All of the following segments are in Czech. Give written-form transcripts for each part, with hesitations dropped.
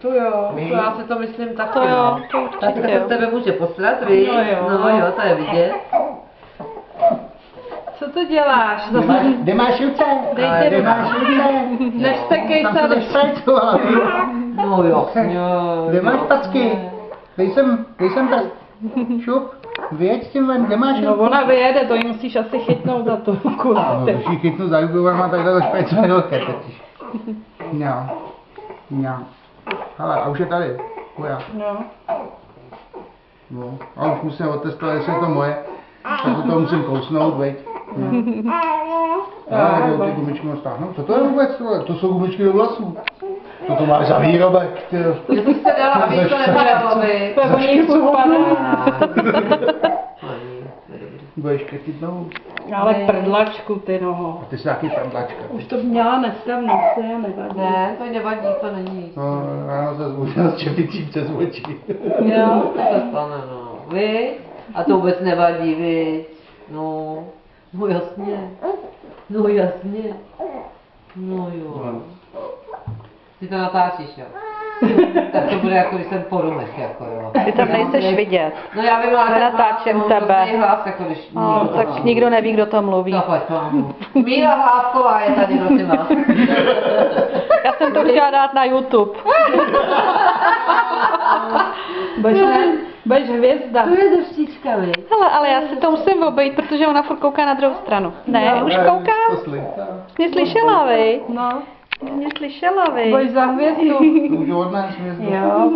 To jo, to já si to myslím taky. To jo, to určitě Tak se jo. z tebe může poslat, víš? No jo. To je vidět. Co to děláš? Kde máš ruce? Dejte Kde máš ruce? Neštekej Tam se. se nešprajcovala. No jasně. Kde máš packy? Dej sem prst. Šup. Vyjeď s tím ven, kde máš No ruku? ona vyjede, to ji musíš asi chytnout za tu ruku. No, když ji chytnu za ruku, ona má takhle zašprajcované loket totiž. No. No. Hele, a už je tady. Uja. No. No. A už musím otestovat, jestli je to moje. Tak to musím kousnout, veď. Já nebo ty gumičky mám stáhnout. Co to je vůbec? To jsou gumičky do vlasů. Co to máš za výrobek? Já bych se dala, aby to nepadalo, vy. To o nich upadne. Budeš krytit nohu. Ale prdlačku, ty noho. A ty jsi taky prdlačka. Už to měla dneska v noci, nevadí. Ne, to nevadí, to není. No, ráno se zbudila s čepicí přes oči. Jo, to se stane, no. Vy? A to vůbec nevadí, vy? No, no jasně. No jasně. No jo. Ty to natáčíš, jo? Tak to bude jako, když jsem po rumech, jako jo. Ty tam nejseš vidět. No já vím, ale Nenatáčím tebe. hlas, jako když No, tak nikdo neví, kdo to mluví. Zaplať pánu. Míra Hlávková je tady, prosím vás. Já jsem to chtěla dát na YouTube. Budeš hvězda. To je deštíčka, vy. Hele, ale já si to musím obejít, protože ona furt kouká na druhou stranu. Ne, už kouká? To slintá. Mě slyšela, vy? No, Mě slyšela, vy? budeš za hvězdu. Můžu odnést hvězdu? Jo.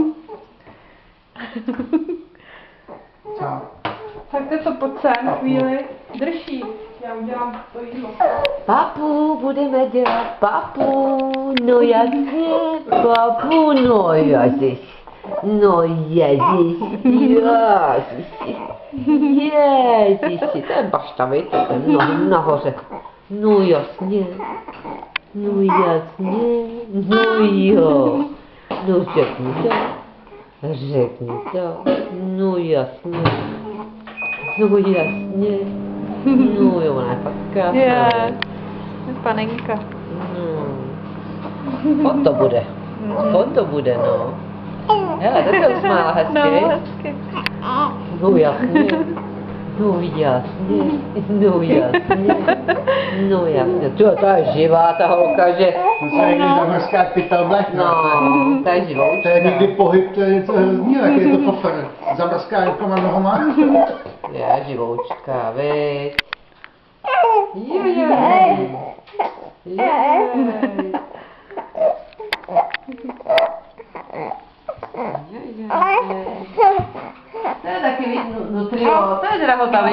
Co? Tak to pojď sem chvíli. Drží. Já udělám to jídlo. Papu, budeme dělat papu, no jasně, papu, no ježiš, no ježiš, ježiši, to je bašta, víš, to je nohy nahoře, no jasně, no jasně, no jo, no řekni to, no jasně, no jo, ona je fakt krásná. Je, panenka. On to bude, no. Hele, tak se usmála hezky. No, hezky. No jasně. No jasně. No jasně. No jasně. To je živá ta holka, že... To se někdy zamrzká pytel blech. No, to je živoučka. To je někdy pohyb, to je něco hrozný, jak je to pofr. Zamrzká rukama nohama. Je živoučka, viď. Jej. To je taky nutrio, to je drahota, viď?